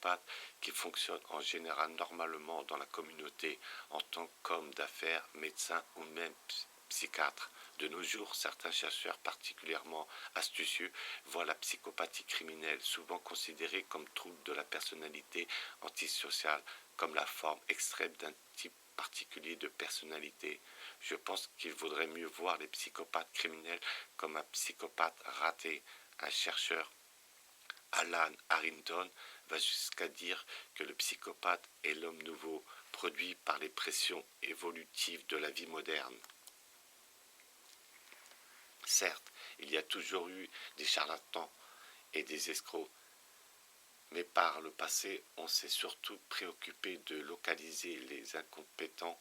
psychopathe qui fonctionne en général normalement dans la communauté en tant qu'homme d'affaires, médecin ou même psychiatre. De nos jours, certains chercheurs particulièrement astucieux voient la psychopathie criminelle, souvent considérée comme trouble de la personnalité antisociale, comme la forme extrême d'un type particulier de personnalité. Je pense qu'il vaudrait mieux voir les psychopathes criminels comme un psychopathe raté. Un chercheur, Alan Harrington, va jusqu'à dire que le psychopathe est l'homme nouveau, produit par les pressions évolutives de la vie moderne. Certes, il y a toujours eu des charlatans et des escrocs, mais par le passé, on s'est surtout préoccupé de localiser les incompétents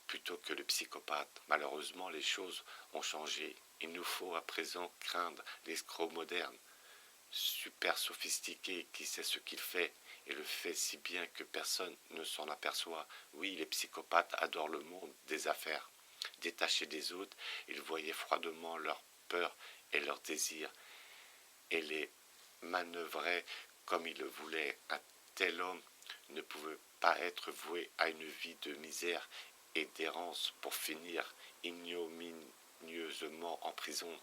plutôt que le psychopathe. Malheureusement, les choses ont changé. Il nous faut à présent craindre l'escroc moderne, super sophistiqué, qui sait ce qu'il fait et le fait si bien que personne ne s'en aperçoit. Oui, les psychopathes adorent le monde des affaires. Détachés des autres, ils voyaient froidement leurs peurs et leurs désirs et les manœuvraient comme ils le voulaient. Un tel homme ne pouvait pas être voué à une vie de misère et d'errance pour finir ignominieusement en prison.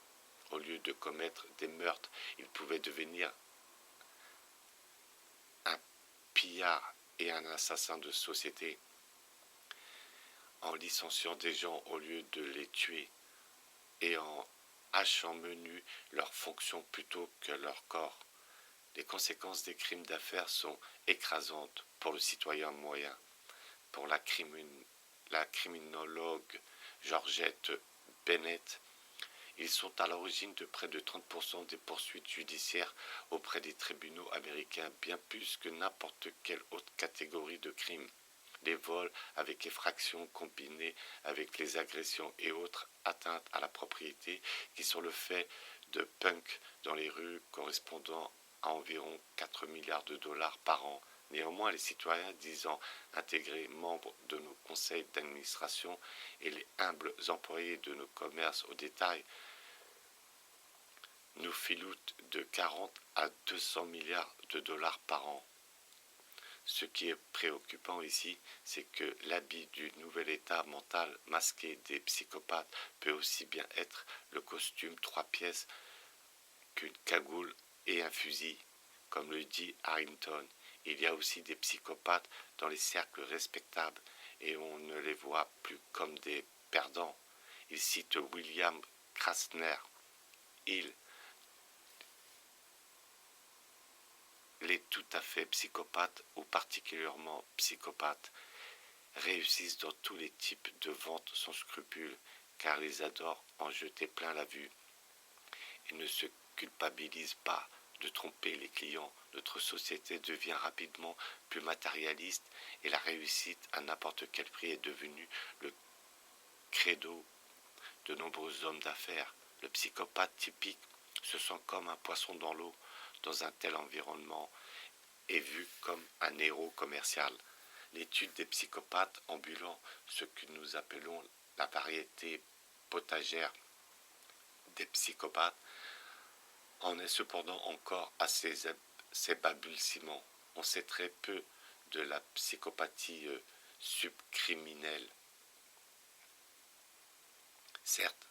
Au lieu de commettre des meurtres, il pouvait devenir un pillard et un assassin de société, en licenciant des gens au lieu de les tuer et en hachant menu leurs fonctions plutôt que leur corps. Les conséquences des crimes d'affaires sont écrasantes pour le citoyen moyen. Pour la criminologue Georgette Bennett, ils sont à l'origine de près de 30% des poursuites judiciaires auprès des tribunaux américains, bien plus que n'importe quelle autre catégorie de crimes. Les vols avec effraction combinés avec les agressions et autres atteintes à la propriété qui sont le fait de punk dans les rues correspondant à environ 4 milliards de dollars par an. Néanmoins, les citoyens disant intégrés membres de nos conseils d'administration et les humbles employés de nos commerces au détail nous filoutent de 40 à 200 milliards de dollars par an. Ce qui est préoccupant ici, c'est que l'habit du nouvel état mental masqué des psychopathes peut aussi bien être le costume 3 pièces qu'une cagoule et un fusil. Comme le dit Harrington, il y a aussi des psychopathes dans les cercles respectables et on ne les voit plus comme des perdants. Il cite William Krasner. Les tout à fait psychopathes ou particulièrement psychopathes réussissent dans tous les types de ventes sans scrupules car ils adorent en jeter plein la vue et ne se culpabilisent pas de tromper les clients. Notre société devient rapidement plus matérialiste et la réussite à n'importe quel prix est devenue le credo de nombreux hommes d'affaires. Le psychopathe typique se sent comme un poisson dans l'eau dans un tel environnement est vu comme un héros commercial. L'étude des psychopathes ambulants, ce que nous appelons la variété potagère des psychopathes, en est cependant encore à ses balbutiements. On sait très peu de la psychopathie subcriminelle. Certes,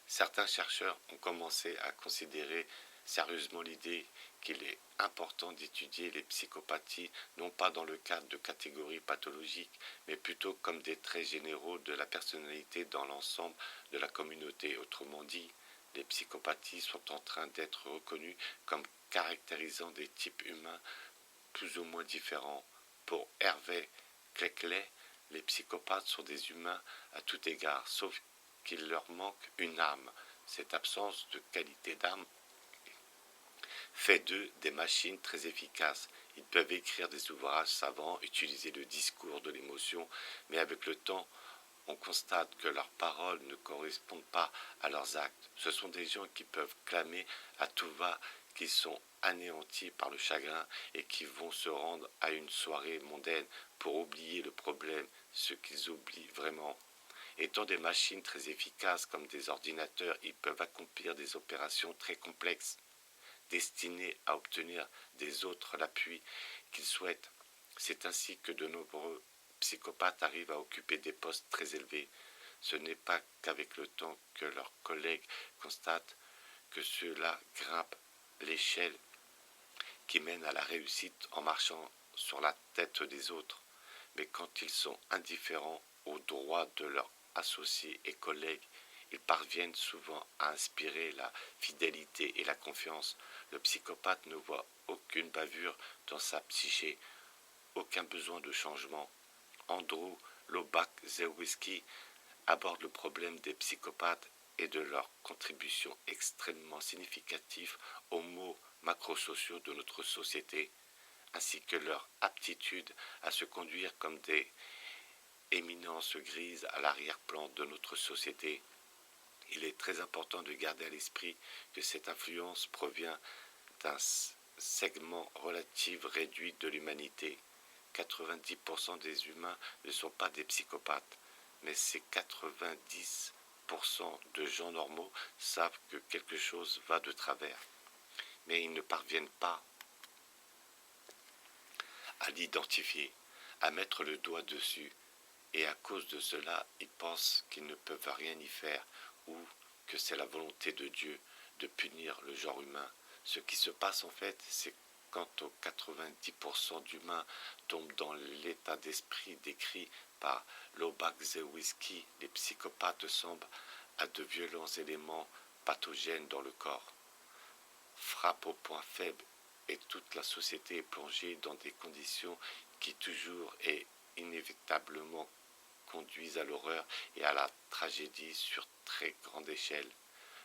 certains chercheurs ont commencé à considérer sérieusement l'idée qu'il est important d'étudier les psychopathies non pas dans le cadre de catégories pathologiques, mais plutôt comme des traits généraux de la personnalité dans l'ensemble de la communauté. Autrement dit, les psychopathies sont en train d'être reconnues comme caractérisant des types humains plus ou moins différents. Pour Hervé Cleclet, les psychopathes sont des humains à tout égard, sauf qu'il leur manque une âme. Cette absence de qualité d'âme fait d'eux des machines très efficaces. Ils peuvent écrire des ouvrages savants, utiliser le discours de l'émotion, mais avec le temps, on constate que leurs paroles ne correspondent pas à leurs actes. Ce sont des gens qui peuvent clamer à tout va qu'ils sont anéantis par le chagrin et qui vont se rendre à une soirée mondaine pour oublier le problème, ce qu'ils oublient vraiment. Étant des machines très efficaces comme des ordinateurs, ils peuvent accomplir des opérations très complexes destinées à obtenir des autres l'appui qu'ils souhaitent. C'est ainsi que de nombreux psychopathes arrivent à occuper des postes très élevés. Ce n'est pas qu'avec le temps que leurs collègues constatent que ceux-là grimpent l'échelle qui mène à la réussite en marchant sur la tête des autres, mais quand ils sont indifférents aux droits de leurs associés et collègues, ils parviennent souvent à inspirer la fidélité et la confiance. Le psychopathe ne voit aucune bavure dans sa psyché, aucun besoin de changement. Andrew Lobach-Zewski aborde le problème des psychopathes et de leur contribution extrêmement significative aux maux macrosociaux de notre société, ainsi que leur aptitude à se conduire comme des éminences grises à l'arrière-plan de notre société. Il est très important de garder à l'esprit que cette influence provient d'un segment relatif réduit de l'humanité. 90% des humains ne sont pas des psychopathes, mais ces 90% de gens normaux savent que quelque chose va de travers, mais ils ne parviennent pas à l'identifier, à mettre le doigt dessus, et à cause de cela, ils pensent qu'ils ne peuvent rien y faire, ou que c'est la volonté de Dieu de punir le genre humain. Ce qui se passe en fait, c'est quand aux 90% d'humains tombent dans l'état d'esprit décrit par Lobach-Zewski, les psychopathes semblent à de violents éléments pathogènes dans le corps, frappent au point faible et toute la société est plongée dans des conditions qui toujours et inévitablement conduisent à l'horreur et à la tragédie sur très grande échelle.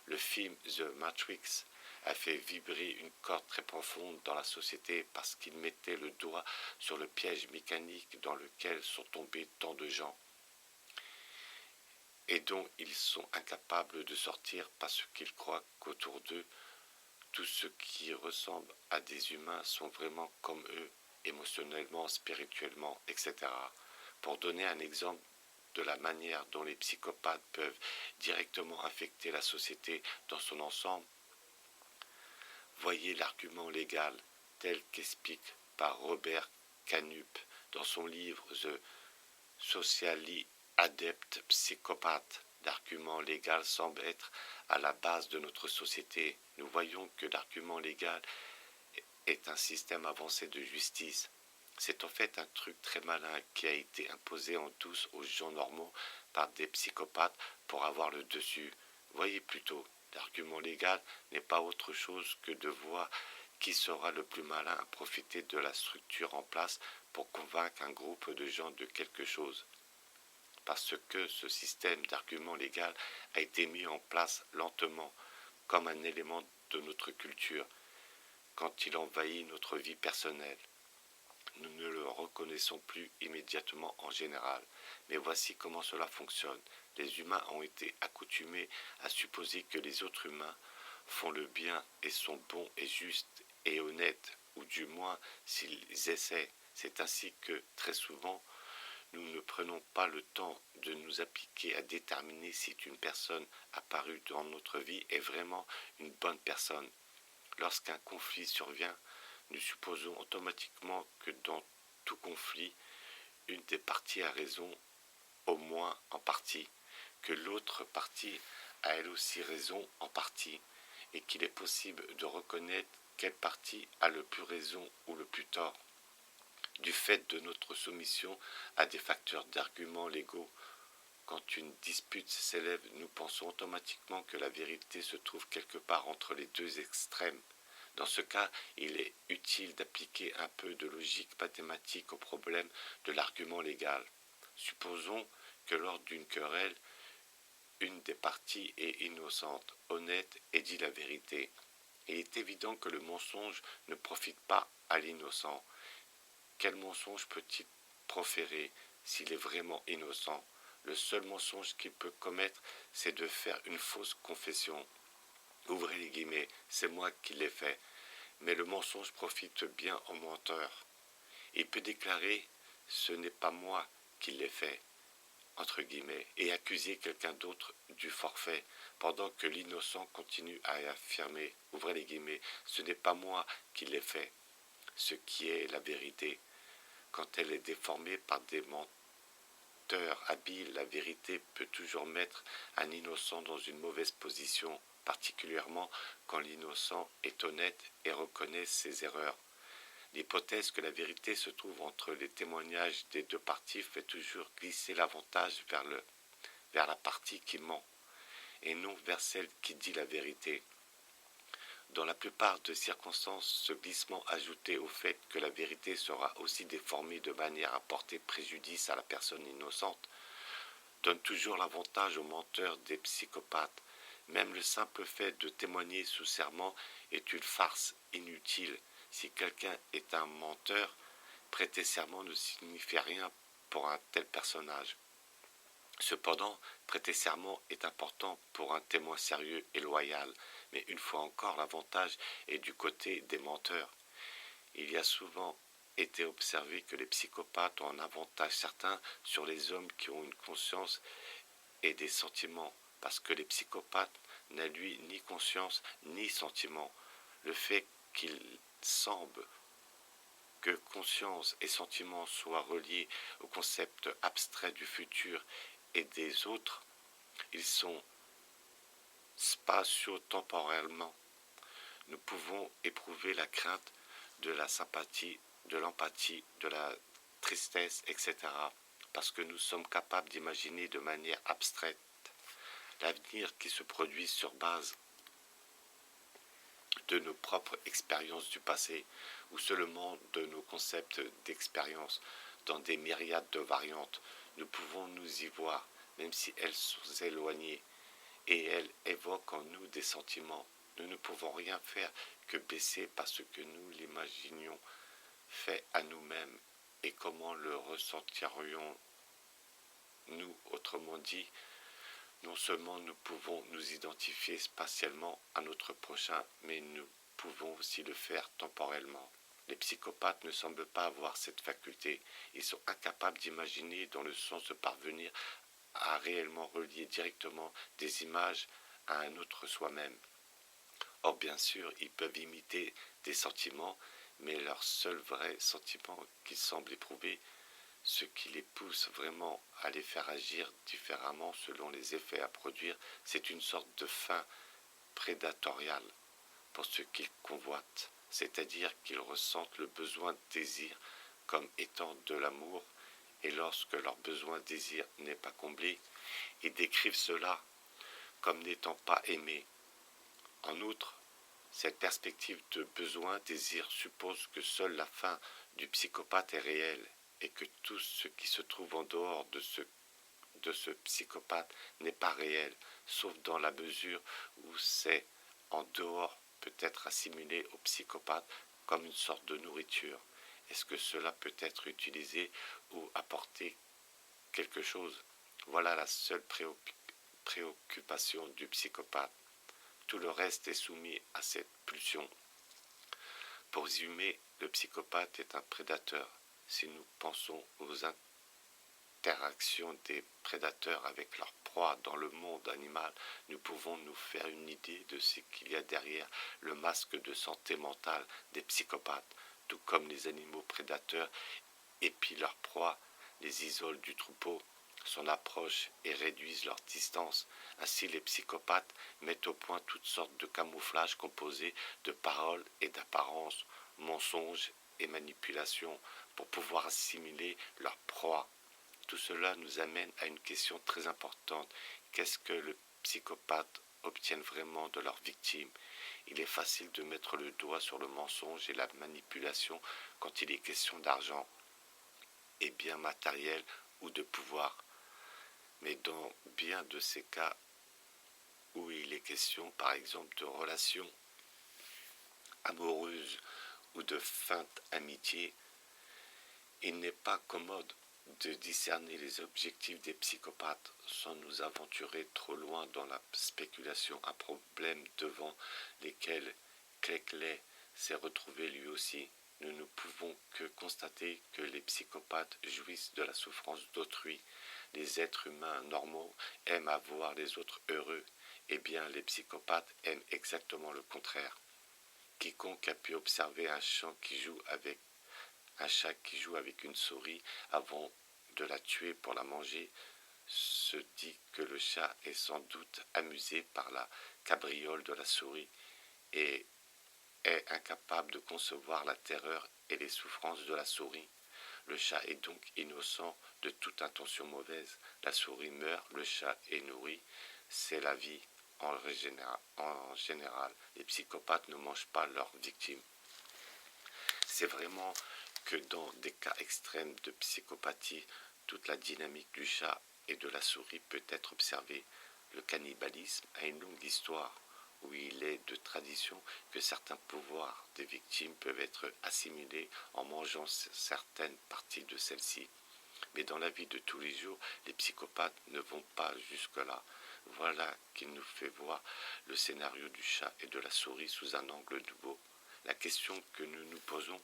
Le film The Matrix a fait vibrer une corde très profonde dans la société parce qu'il mettait le doigt sur le piège mécanique dans lequel sont tombés tant de gens et dont ils sont incapables de sortir parce qu'ils croient qu'autour d'eux, tous ceux qui ressemblent à des humains sont vraiment comme eux, émotionnellement, spirituellement, etc. Pour donner un exemple de la manière dont les psychopathes peuvent directement affecter la société dans son ensemble, voyez l'argument légal tel qu'explique par Robert Canup dans son livre The Socially Adept Psychopath. L'argument légal semble être à la base de notre société. Nous voyons que l'argument légal est un système avancé de justice. C'est en fait un truc très malin qui a été imposé en douce aux gens normaux par des psychopathes pour avoir le dessus. Voyez plutôt, l'argument légal n'est pas autre chose que de voir qui sera le plus malin à profiter de la structure en place pour convaincre un groupe de gens de quelque chose. Parce que ce système d'argument légal a été mis en place lentement, comme un élément de notre culture, quand il envahit notre vie personnelle. Nous ne le reconnaissons plus immédiatement en général, mais voici comment cela fonctionne. Les humains ont été accoutumés à supposer que les autres humains font le bien et sont bons et justes et honnêtes, ou du moins s'ils essaient. C'est ainsi que, très souvent, nous ne prenons pas le temps de nous appliquer à déterminer si une personne apparue dans notre vie est vraiment une bonne personne. Lorsqu'un conflit survient, nous supposons automatiquement que dans tout conflit, une des parties a raison, au moins en partie, que l'autre partie a elle aussi raison en partie, et qu'il est possible de reconnaître quelle partie a le plus raison ou le plus tort. Du fait de notre soumission à des facteurs d'arguments légaux, quand une dispute s'élève, nous pensons automatiquement que la vérité se trouve quelque part entre les deux extrêmes. Dans ce cas, il est utile d'appliquer un peu de logique mathématique au problème de l'argument légal. Supposons que lors d'une querelle, une des parties est innocente, honnête et dit la vérité. Il est évident que le mensonge ne profite pas à l'innocent. Quel mensonge peut-il proférer s'il est vraiment innocent? Le seul mensonge qu'il peut commettre, c'est de faire une fausse confession. Ouvrez les guillemets, c'est moi qui l'ai fait. Mais le mensonge profite bien au menteur. Il peut déclarer « ce n'est pas moi qui l'ai fait », entre guillemets, et accuser quelqu'un d'autre du forfait, pendant que l'innocent continue à affirmer « ouvrez les guillemets, ce n'est pas moi qui l'ai fait ». ce qui est la vérité. Quand elle est déformée par des menteurs habiles, la vérité peut toujours mettre un innocent dans une mauvaise position, particulièrement quand l'innocent est honnête et reconnaît ses erreurs. L'hypothèse que la vérité se trouve entre les témoignages des deux parties fait toujours glisser l'avantage vers la partie qui ment, et non vers celle qui dit la vérité. Dans la plupart des circonstances, ce glissement ajouté au fait que la vérité sera aussi déformée de manière à porter préjudice à la personne innocente donne toujours l'avantage aux menteurs des psychopathes. Même le simple fait de témoigner sous serment est une farce inutile. Si quelqu'un est un menteur, prêter serment ne signifie rien pour un tel personnage. Cependant, prêter serment est important pour un témoin sérieux et loyal, mais une fois encore l'avantage est du côté des menteurs. Il y a souvent été observé que les psychopathes ont un avantage certain sur les hommes qui ont une conscience et des sentiments, parce que les psychopathes n'a lui ni conscience ni sentiment. Le fait qu'il semble que conscience et sentiment soient reliés au concept abstrait du futur et des autres, ils sont spatio-temporellement. Nous pouvons éprouver la crainte, de la sympathie, de l'empathie, de la tristesse, etc. parce que nous sommes capables d'imaginer de manière abstraite l'avenir qui se produit sur base de nos propres expériences du passé ou seulement de nos concepts d'expérience dans des myriades de variantes. Nous pouvons nous y voir, même si elles sont éloignées, et elles évoquent en nous des sentiments. Nous ne pouvons rien faire que baisser parce que nous l'imaginions fait à nous-mêmes et comment le ressentirions-nous. Autrement dit, non seulement nous pouvons nous identifier spatialement à notre prochain, mais nous pouvons aussi le faire temporellement. Les psychopathes ne semblent pas avoir cette faculté. Ils sont incapables d'imaginer dans le sens de parvenir à réellement relier directement des images à un autre soi-même. Or, bien sûr, ils peuvent imiter des sentiments, mais leur seul vrai sentiment qu'ils semblent éprouver, ce qui les pousse vraiment à les faire agir différemment selon les effets à produire, c'est une sorte de faim prédatoriale pour ce qu'ils convoitent, c'est-à-dire qu'ils ressentent le besoin de désir comme étant de l'amour, et lorsque leur besoin-désir n'est pas comblé, ils décrivent cela comme n'étant pas aimés. En outre, cette perspective de besoin-désir suppose que seule la fin du psychopathe est réelle et que tout ce qui se trouve en dehors de ce psychopathe n'est pas réel, sauf dans la mesure où c'est en dehors peut être assimilé au psychopathe comme une sorte de nourriture. Est-ce que cela peut être utilisé ou apporter quelque chose? Voilà la seule préoccupation du psychopathe. Tout le reste est soumis à cette pulsion. Pour résumer, le psychopathe est un prédateur. Si nous pensons aux interactions des prédateurs avec leurs proies dans le monde animal, nous pouvons nous faire une idée de ce qu'il y a derrière le masque de santé mentale des psychopathes. Tout comme les animaux prédateurs épient leurs proies, les isolent du troupeau, s'en approchent et réduisent leur distance. Ainsi, les psychopathes mettent au point toutes sortes de camouflages composés de paroles et d'apparences, mensonges et manipulations pour pouvoir assimiler leur proie. Tout cela nous amène à une question très importante. Qu'est-ce que les psychopathes obtiennent vraiment de leurs victimes? Il est facile de mettre le doigt sur le mensonge et la manipulation quand il est question d'argent et biens matériels ou de pouvoir. Mais dans bien de ces cas où il est question par exemple de relations amoureuses ou de feinte amitié, il n'est pas commode de discerner les objectifs des psychopathes sans nous aventurer trop loin dans la spéculation, un problème devant lesquels Cleckley s'est retrouvé lui aussi. Nous ne pouvons que constater que les psychopathes jouissent de la souffrance d'autrui. Les êtres humains normaux aiment à voir les autres heureux. Eh bien, les psychopathes aiment exactement le contraire. Quiconque a pu observer un chat qui joue avec une souris avant de la tuer pour la manger se dit que le chat est sans doute amusé par la cabriole de la souris et est incapable de concevoir la terreur et les souffrances de la souris. Le chat est donc innocent de toute intention mauvaise. La souris meurt, le chat est nourri. C'est la vie en général. Les psychopathes ne mangent pas leurs victimes. C'est vraiment que dans des cas extrêmes de psychopathie, toute la dynamique du chat et de la souris peut être observée. Le cannibalisme a une longue histoire où il est de tradition que certains pouvoirs des victimes peuvent être assimilés en mangeant certaines parties de celles-ci. Mais dans la vie de tous les jours, les psychopathes ne vont pas jusque-là. Voilà qui nous fait voir le scénario du chat et de la souris sous un angle nouveau. La question que nous nous posons,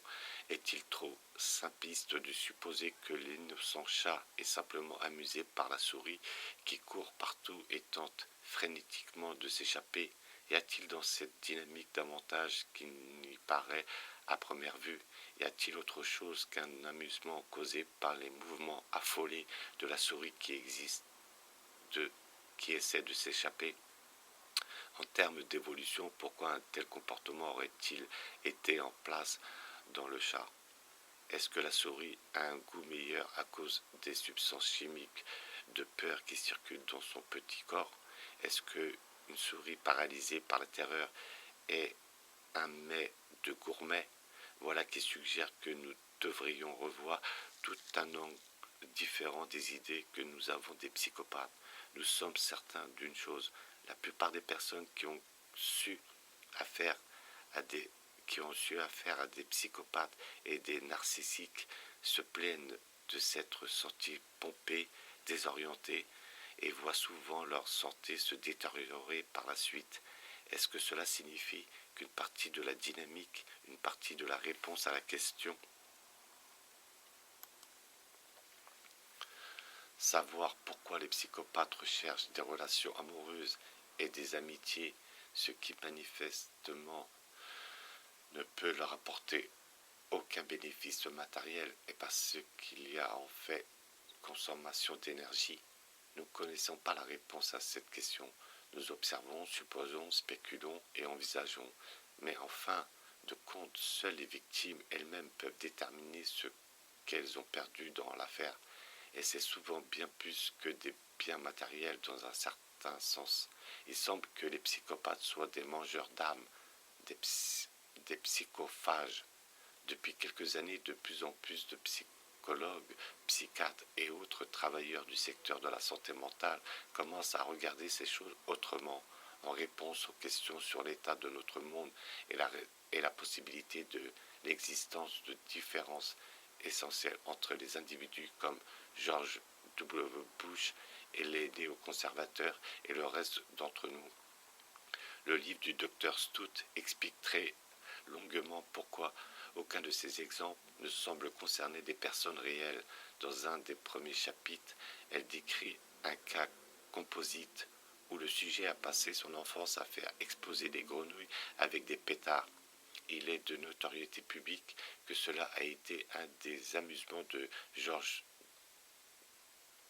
est-il trop simpliste de supposer que l'innocent chat est simplement amusé par la souris qui court partout et tente frénétiquement de s'échapper? Y a-t-il dans cette dynamique davantage qu'il n'y paraît à première vue? Y a-t-il autre chose qu'un amusement causé par les mouvements affolés de la souris qui essaie de s'échapper? En termes d'évolution, pourquoi un tel comportement aurait-il été en place dans le chat? Est-ce que la souris a un goût meilleur à cause des substances chimiques de peur qui circulent dans son petit corps? Est-ce qu'une souris paralysée par la terreur est un mets de gourmet? Voilà qui suggère que nous devrions revoir tout un angle différent des idées que nous avons des psychopathes. Nous sommes certains d'une chose, la plupart des personnes qui ont su affaire à des psychopathes et des narcissiques se plaignent de s'être sentis pompés, désorientés et voient souvent leur santé se détériorer par la suite. Est-ce que cela signifie qu'une partie de la dynamique, une partie de la réponse à la question savoir pourquoi les psychopathes recherchent des relations amoureuses et des amitiés, ce qui manifestement ne peut leur apporter aucun bénéfice matériel et parce qu'il y a en fait consommation d'énergie? Nous ne connaissons pas la réponse à cette question. Nous observons, supposons, spéculons et envisageons. Mais en fin de compte, seules les victimes elles-mêmes peuvent déterminer ce qu'elles ont perdu dans l'affaire. Et c'est souvent bien plus que des biens matériels dans un certain sens. Il semble que les psychopathes soient des mangeurs d'âmes, des psychophages. Depuis quelques années, de plus en plus de psychologues, psychiatres et autres travailleurs du secteur de la santé mentale commencent à regarder ces choses autrement, en réponse aux questions sur l'état de notre monde et la possibilité de l'existence de différences essentielles entre les individus comme George W. Bush et les néoconservateurs et le reste d'entre nous. Le livre du Dr Stout explique très longuement pourquoi aucun de ces exemples ne semble concerner des personnes réelles. Dans un des premiers chapitres, elle décrit un cas composite où le sujet a passé son enfance à faire exploser des grenouilles avec des pétards. Il est de notoriété publique que cela a été un des amusements de George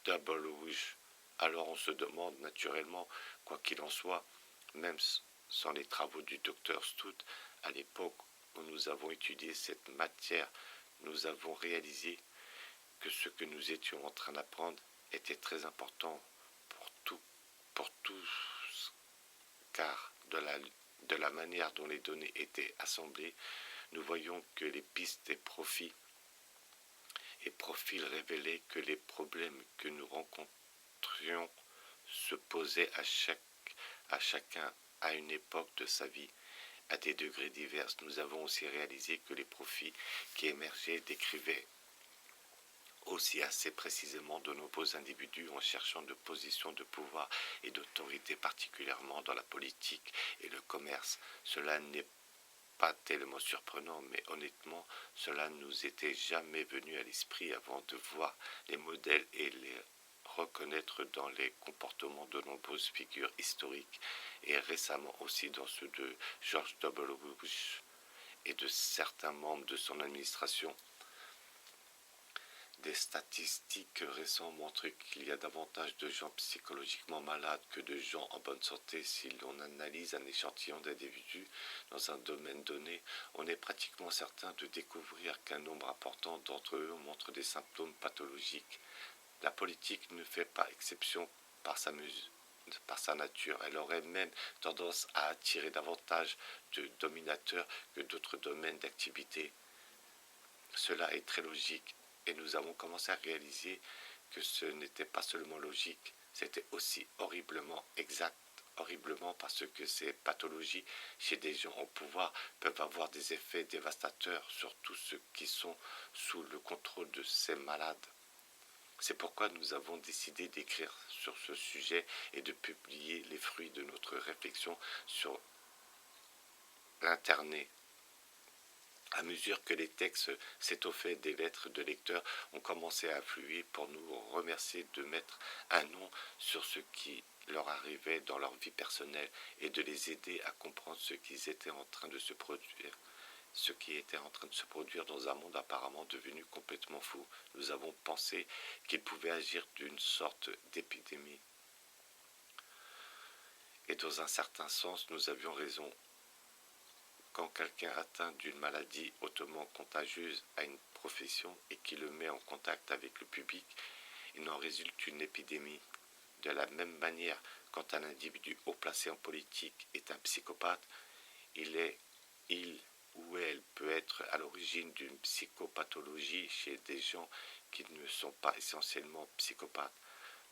W. Bush. Alors on se demande naturellement, quoi qu'il en soit, même sans les travaux du Dr Stout, à l'époque où nous avons étudié cette matière, nous avons réalisé que ce que nous étions en train d'apprendre était très important pour tous, car de la manière dont les données étaient assemblées, nous voyons que les pistes et profils révélaient que les problèmes que nous rencontrions se posaient à chacun à une époque de sa vie, à des degrés divers. Nous avons aussi réalisé que les profils qui émergeaient décrivaient aussi assez précisément de nombreux individus en cherchant de positions de pouvoir et d'autorité, particulièrement dans la politique et le commerce. Cela n'est pas tellement surprenant, mais honnêtement, cela ne nous était jamais venu à l'esprit avant de voir les modèles et les reconnaître dans les comportements de nombreuses figures historiques et récemment aussi dans ceux de George W. Bush. et de certains membres de son administration. Des statistiques récentes montrent qu'il y a davantage de gens psychologiquement malades que de gens en bonne santé. Si l'on analyse un échantillon d'individus dans un domaine donné, on est pratiquement certain de découvrir qu'un nombre important d'entre eux montrent des symptômes pathologiques. La politique ne fait pas exception par sa nature. Elle aurait même tendance à attirer davantage de dominateurs que d'autres domaines d'activité. Cela est très logique. Et nous avons commencé à réaliser que ce n'était pas seulement logique, c'était aussi horriblement exact, horriblement parce que ces pathologies chez des gens au pouvoir peuvent avoir des effets dévastateurs sur tous ceux qui sont sous le contrôle de ces malades. C'est pourquoi nous avons décidé d'écrire sur ce sujet et de publier les fruits de notre réflexion sur l'internet. À mesure que les textes s'étoffaient, des lettres de lecteurs ont commencé à affluer pour nous remercier de mettre un nom sur ce qui leur arrivait dans leur vie personnelle et de les aider à comprendre ce qui était en train de se produire dans un monde apparemment devenu complètement fou. Nous avons pensé qu'il pouvait agir d'une sorte d'épidémie. Et dans un certain sens, nous avions raison. Quand quelqu'un atteint d'une maladie hautement contagieuse a une profession et qui le met en contact avec le public, il en résulte une épidémie. De la même manière, quand un individu haut placé en politique est un psychopathe, il ou elle peut être à l'origine d'une psychopathologie chez des gens qui ne sont pas essentiellement psychopathes.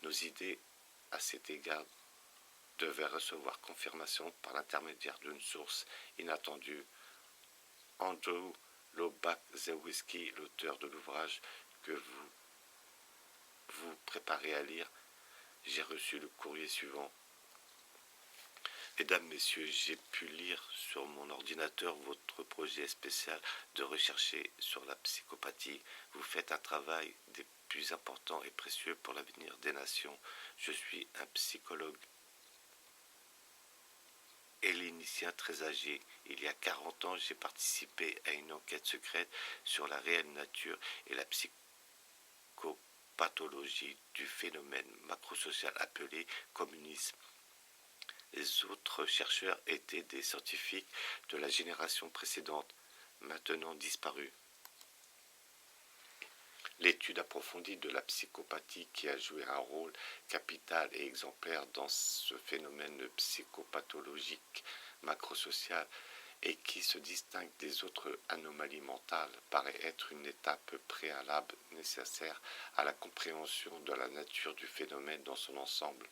Nos idées à cet égard devait recevoir confirmation par l'intermédiaire d'une source inattendue. Andrew Lobach-Zewski, l'auteur de l'ouvrage que vous préparez à lire, j'ai reçu le courrier suivant. Mesdames, Messieurs, j'ai pu lire sur mon ordinateur votre projet spécial de rechercher sur la psychopathie. Vous faites un travail des plus importants et précieux pour l'avenir des nations. Je suis un psychologue hellénicien très âgé. Il y a 40 ans, j'ai participé à une enquête secrète sur la réelle nature et la psychopathologie du phénomène macrosocial appelé communisme. Les autres chercheurs étaient des scientifiques de la génération précédente, maintenant disparus. L'étude approfondie de la psychopathie qui a joué un rôle capital et exemplaire dans ce phénomène psychopathologique macrosocial et qui se distingue des autres anomalies mentales paraît être une étape préalable nécessaire à la compréhension de la nature du phénomène dans son ensemble.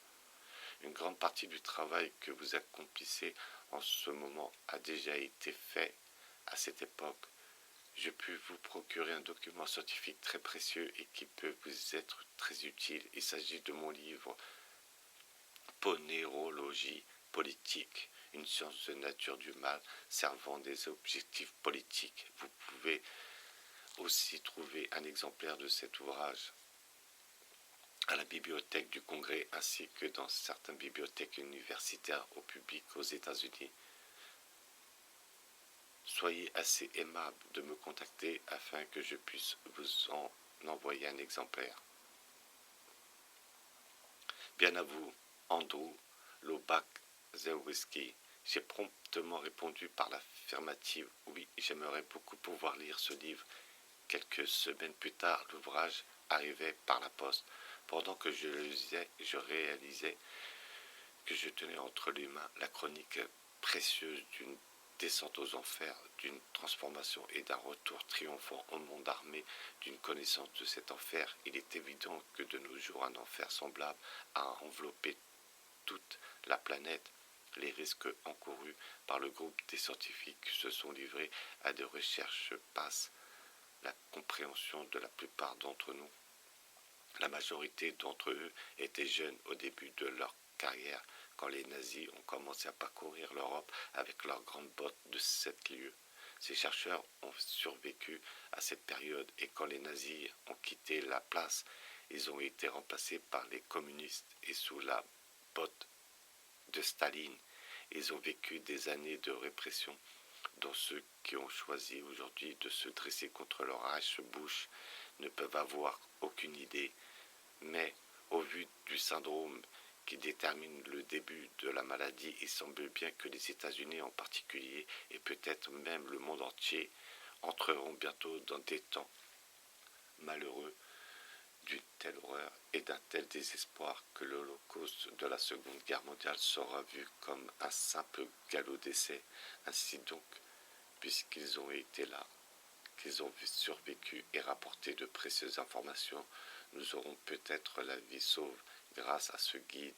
Une grande partie du travail que vous accomplissez en ce moment a déjà été fait à cette époque. Je puis vous procurer un document scientifique très précieux et qui peut vous être très utile. Il s'agit de mon livre Ponérologie politique, une science de nature du mal servant des objectifs politiques. Vous pouvez aussi trouver un exemplaire de cet ouvrage à la bibliothèque du Congrès ainsi que dans certaines bibliothèques universitaires au public aux États-Unis. Soyez assez aimable de me contacter afin que je puisse vous en envoyer un exemplaire. Bien à vous, Andrew Lobach-Zewski. J'ai promptement répondu par l'affirmative. Oui, j'aimerais beaucoup pouvoir lire ce livre. Quelques semaines plus tard, l'ouvrage arrivait par la poste. Pendant que je le lisais, je réalisais que je tenais entre les mains la chronique précieuse d'une descente aux enfers, d'une transformation et d'un retour triomphant au monde armé d'une connaissance de cet enfer. Il est évident que de nos jours un enfer semblable a enveloppé toute la planète. Les risques encourus par le groupe des scientifiques qui se sont livrés à des recherches passent la compréhension de la plupart d'entre nous. La majorité d'entre eux étaient jeunes au début de leur carrière quand les nazis ont commencé à parcourir l'Europe avec leurs grandes bottes de 7 lieues. Ces chercheurs ont survécu à cette période et quand les nazis ont quitté la place, ils ont été remplacés par les communistes et sous la botte de Staline, ils ont vécu des années de répression dont ceux qui ont choisi aujourd'hui de se dresser contre l'orage se bouchent ne peuvent avoir aucune idée, mais au vu du syndrome qui détermine le début de la maladie, il semble bien que les États-Unis en particulier, et peut-être même le monde entier, entreront bientôt dans des temps malheureux d'une telle horreur et d'un tel désespoir que l'Holocauste de la Seconde Guerre mondiale sera vu comme un simple galop d'essai. Ainsi donc, puisqu'ils ont été là, qu'ils ont survécu et rapporté de précieuses informations, nous aurons peut-être la vie sauve grâce à ce guide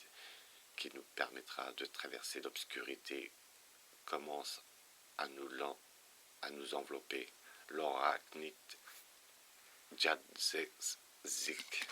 qui nous permettra de traverser l'obscurité commence à nous envelopper. L'orachnite Jadzik